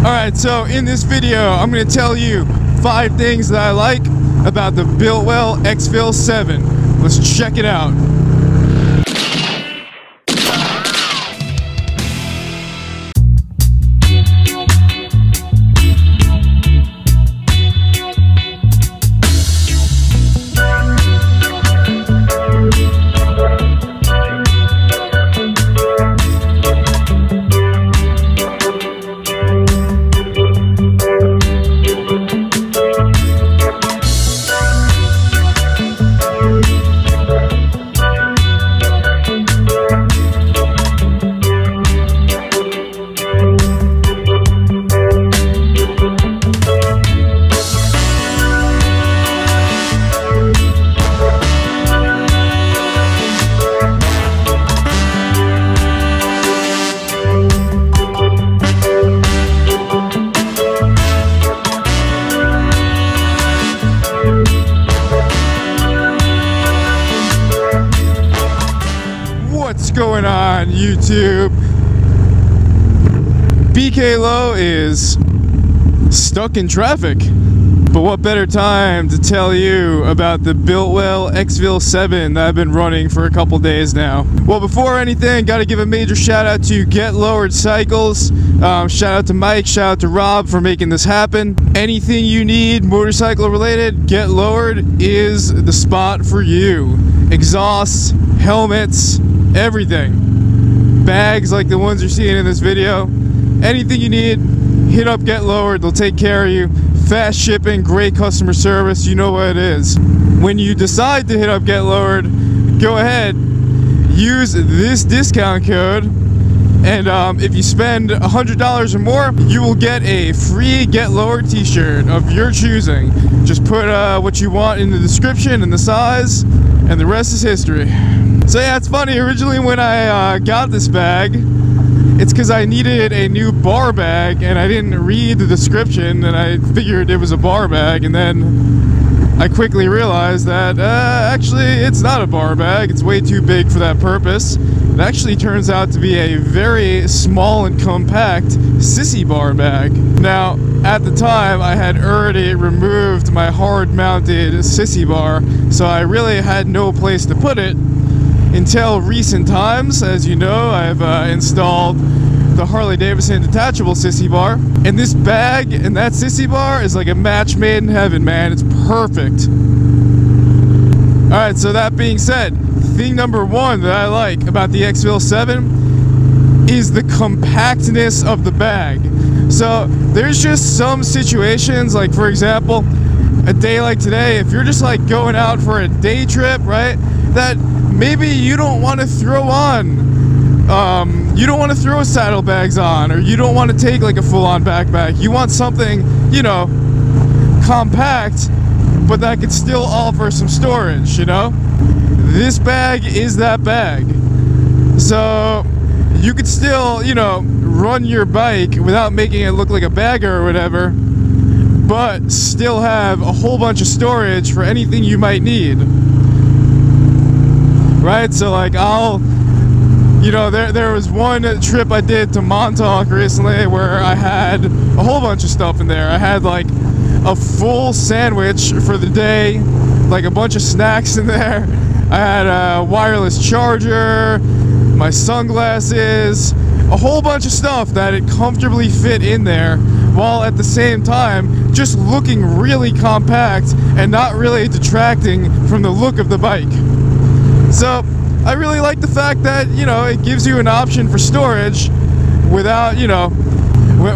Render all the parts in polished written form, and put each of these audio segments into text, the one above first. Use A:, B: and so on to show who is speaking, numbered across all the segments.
A: Alright, so in this video, I'm going to tell you 5 things that I like about the Biltwell Exfill 7. Let's check it out. What's going on, YouTube? BK Low is stuck in traffic. But what better time to tell you about the Biltwell Exfill 7 that I've been running for a couple days now. Well, before anything, gotta give a major shout out to Get Lowered Cycles. Shout out to Mike, shout out to Rob for making this happen. Anything you need motorcycle related, Get Lowered is the spot for you. Exhausts, helmets, everything. Bags like the ones you're seeing in this video. Anything you need, hit up Get Lowered, they'll take care of you. Fast shipping, great customer service, you know what it is. When you decide to hit up Get Lowered, go ahead, use this discount code, and if you spend $100 or more, you will get a free Get Lowered t-shirt of your choosing. Just put what you want in the description and the size, and the rest is history. So yeah, it's funny, originally when I got this bag, it's because I needed a new bar bag and I didn't read the description and I figured it was a bar bag, and then I quickly realized that actually it's not a bar bag, it's way too big for that purpose. It actually turns out to be a very small and compact sissy bar bag. Now, at the time I had already removed my hard mounted sissy bar, so I really had no place to put it. Until recent times, as you know, I've installed the Harley-Davidson detachable sissy bar, and this bag and that sissy bar is like a match made in heaven, man. It's perfect. Alright, so that being said, thing number 1 that I like about the Exfill 7 is the compactness of the bag. So there's just some situations, like for example, a day like today, if you're just like going out for a day trip, right, that maybe you don't want to throw on, you don't want to throw saddlebags on, or you don't want to take like a full-on backpack. You want something, you know, compact, but that could still offer some storage, you know? This bag is that bag. So you could still, you know, run your bike without making it look like a bagger or whatever, but still have a whole bunch of storage for anything you might need. Right, so like there was one trip I did to Montauk recently where I had a whole bunch of stuff in there. I had like a full sandwich for the day, like a bunch of snacks in there. I had a wireless charger, my sunglasses, a whole bunch of stuff that it comfortably fit in there, while at the same time just looking really compact and not really detracting from the look of the bike. So I really like the fact that, you know, it gives you an option for storage without, you know,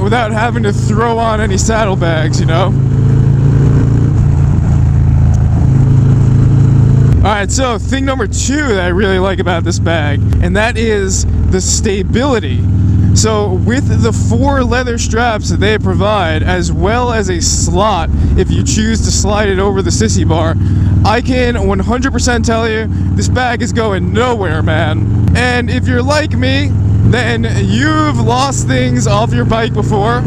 A: without having to throw on any saddlebags, you know. Alright, so thing number 2 that I really like about this bag, and that is the stability. So with the 4 leather straps that they provide, as well as a slot if you choose to slide it over the sissy bar, I can 100% tell you this bag is going nowhere, man. And if you're like me, then you've lost things off your bike before.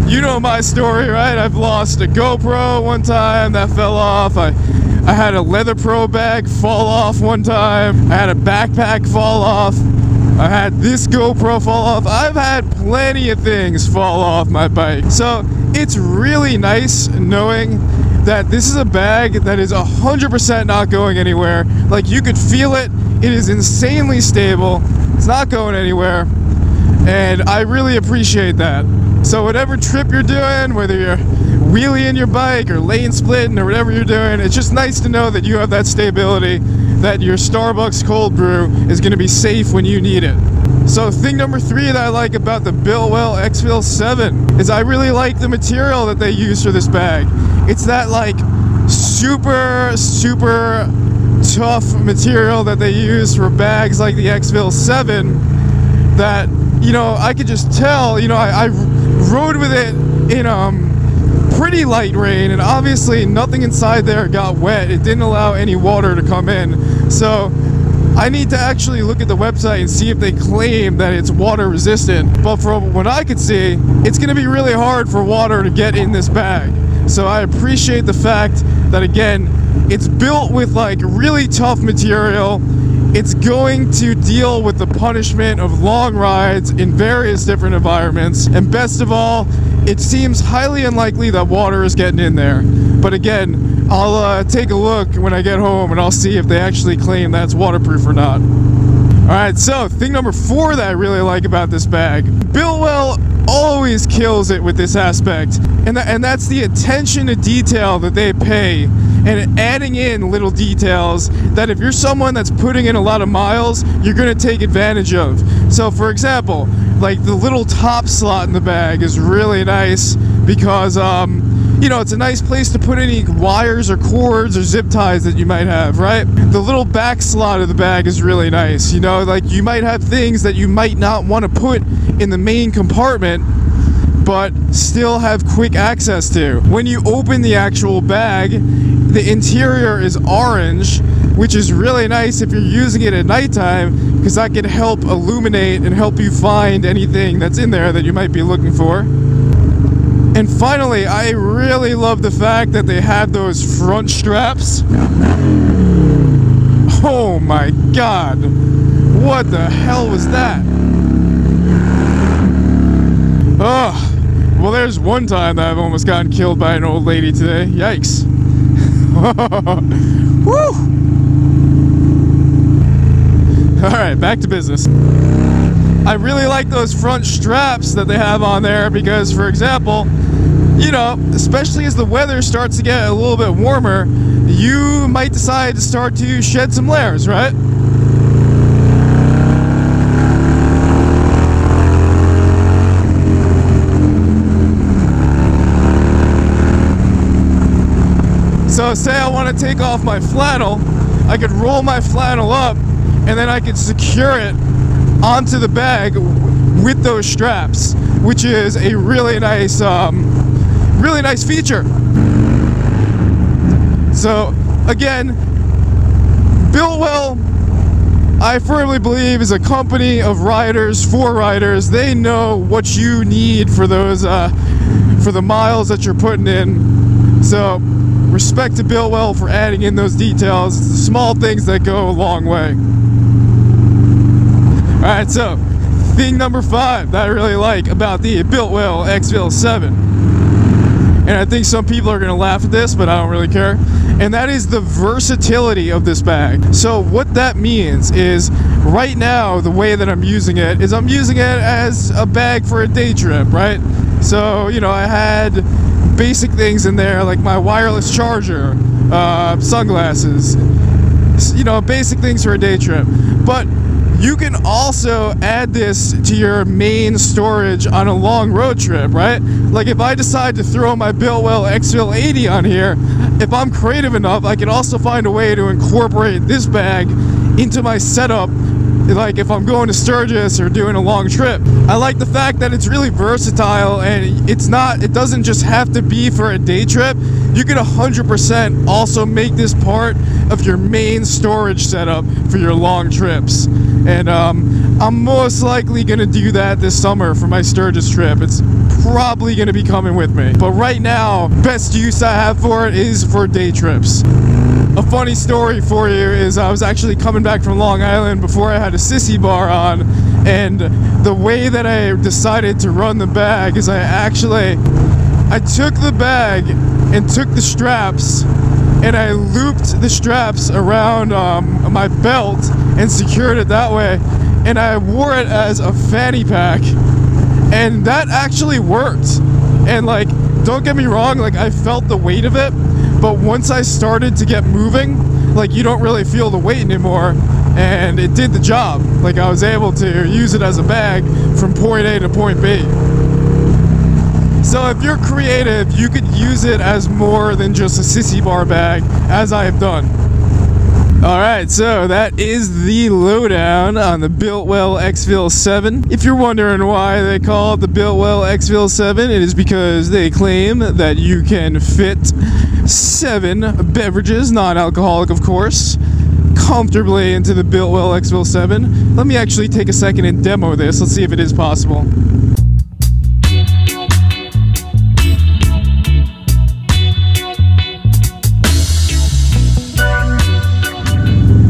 A: You know my story, right? I've lost a GoPro one time that fell off. I had a Leatherpro bag fall off one time. I had a backpack fall off. I had this GoPro fall off. I've had plenty of things fall off my bike. So it's really nice knowing that this is a bag that is 100% not going anywhere. Like, you could feel it. It is insanely stable. It's not going anywhere. And I really appreciate that. So whatever trip you're doing, whether you're wheeling your bike or lane splitting or whatever you're doing, it's just nice to know that you have that stability, that your Starbucks cold brew is going to be safe when you need it. So thing number 3 that I like about the Biltwell Exfill 7 is I really like the material that they use for this bag. It's that like super tough material that they use for bags like the Exfill 7 that, you know, I could just tell, you know, I rode with it in pretty light rain, and obviously nothing inside there got wet. It didn't allow any water to come in. So I need to actually look at the website and see if they claim that it's water resistant. But from what I could see, it's going to be really hard for water to get in this bag. So I appreciate the fact that, again, it's built with like really tough material. It's going to deal with the punishment of long rides in various different environments. And best of all, it seems highly unlikely that water is getting in there. But again, I'll take a look when I get home and I'll see if they actually claim that's waterproof or not. Alright, so thing number 4 that I really like about this bag. Biltwell always kills it with this aspect. And that's the attention to detail that they pay. And adding in little details that if you're someone that's putting in a lot of miles, you're going to take advantage of. So for example, like the little top slot in the bag is really nice because, you know, it's a nice place to put any wires or cords or zip ties that you might have, right? The little back slot of the bag is really nice. You know, like you might have things that you might not want to put in the main compartment, but still have quick access to. When you open the actual bag, the interior is orange, which is really nice if you're using it at nighttime, because that can help illuminate and help you find anything that's in there that you might be looking for. And finally, I really love the fact that they have those front straps. Oh my god, what the hell was that? Ugh. Well, there's one time that I've almost gotten killed by an old lady today. Yikes. Woo! Alright, back to business. I really like those front straps that they have on there because, for example, you know, especially as the weather starts to get a little bit warmer, you might decide to start to shed some layers, right? So say I want to take off my flannel, I could roll my flannel up and then I could secure it onto the bag with those straps, which is a really nice feature. So again, Biltwell, I firmly believe, is a company of riders for riders. They know what you need for those for the miles that you're putting in. So respect to Biltwell for adding in those details. It's the small things that go a long way. Alright, so thing number 5 that I really like about the Biltwell Exfill 7. And I think some people are going to laugh at this, but I don't really care. And that is the versatility of this bag. So what that means is, right now, the way that I'm using it is I'm using it as a bag for a day trip, right? So, you know, I had basic things in there like my wireless charger, sunglasses, you know, basic things for a day trip. But you can also add this to your main storage on a long road trip, right? Like if I decide to throw my Biltwell Exfill 80 on here, if I'm creative enough, I can also find a way to incorporate this bag into my setup, like if I'm going to Sturgis or doing a long trip. I like the fact that it's really versatile, and it doesn't just have to be for a day trip. You can 100% also make this part of your main storage setup for your long trips. And I'm most likely going to do that this summer for my Sturgis trip. It's probably going to be coming with me. But right now, best use I have for it is for day trips. A funny story for you is I was actually coming back from Long Island before I had a sissy bar on, and the way that I decided to run the bag is I took the bag and took the straps and I looped the straps around my belt and secured it that way, and I wore it as a fanny pack, and that actually worked. And like, don't get me wrong, like I felt the weight of it, but once I started to get moving, like you don't really feel the weight anymore, and it did the job. Like I was able to use it as a bag from point A to point B. So if you're creative, you could use it as more than just a sissy bar bag, as I have done. Alright, so that is the lowdown on the Biltwell Exfill 7. If you're wondering why they call it the Biltwell Exfill 7, it is because they claim that you can fit 7 beverages, non-alcoholic of course, comfortably into the Biltwell Exfill 7. Let me actually take a second and demo this. Let's see if it is possible.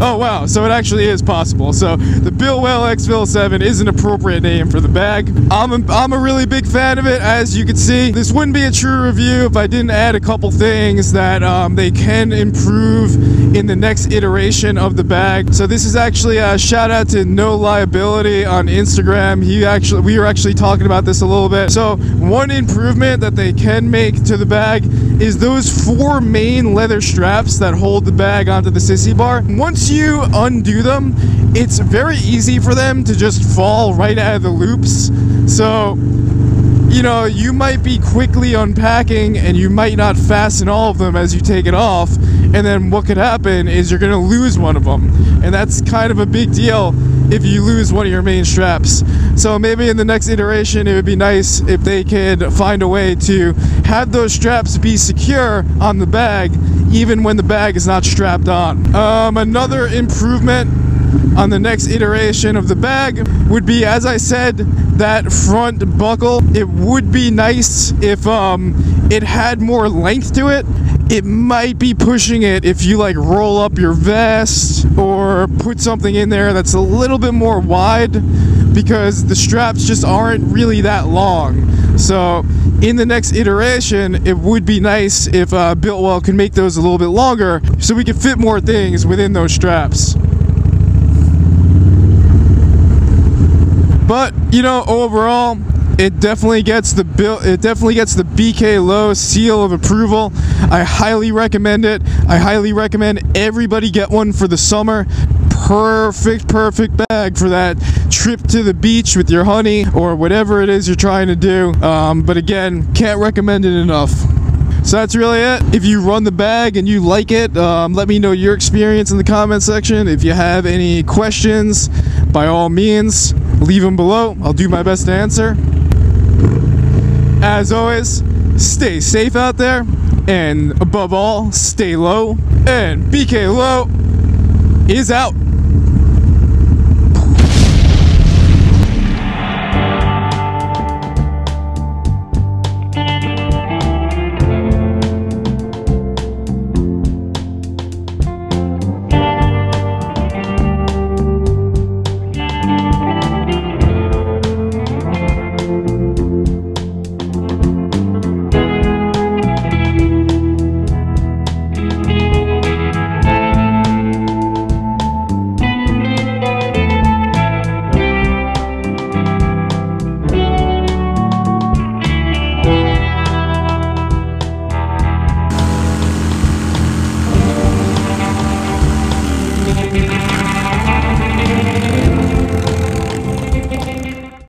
A: Oh wow, so it actually is possible. So the Biltwell Exfill 7 is an appropriate name for the bag. I'm a really big fan of it, as you can see. This wouldn't be a true review if I didn't add a couple things that they can improve in the next iteration of the bag. So this is actually a shout out to No Liability on Instagram. We were actually talking about this a little bit. So one improvement that they can make to the bag is those 4 main leather straps that hold the bag onto the sissy bar. Once you undo them, it's very easy for them to just fall right out of the loops. So, you know, you might be quickly unpacking and you might not fasten all of them as you take it off, and then what could happen is you're gonna lose one of them, and that's kind of a big deal if you lose one of your main straps. So maybe in the next iteration it would be nice if they could find a way to have those straps be secure on the bag even when the bag is not strapped on. Another improvement on the next iteration of the bag would be, as I said, that front buckle. It would be nice if it had more length to it. It might be pushing it if you like roll up your vest or put something in there that's a little bit more wide, because the straps just aren't really that long. So in the next iteration, it would be nice if Biltwell can make those a little bit longer so we can fit more things within those straps. But you know, overall, it definitely gets the BK Low seal of approval. I highly recommend it. I highly recommend everybody get one for the summer. Perfect bag for that trip to the beach with your honey or whatever it is you're trying to do. But again, can't recommend it enough. So that's really it. If you run the bag and you like it, let me know your experience in the comment section. If you have any questions, by all means, leave them below. I'll do my best to answer. As always, stay safe out there, and above all, stay low, and BK Low is out.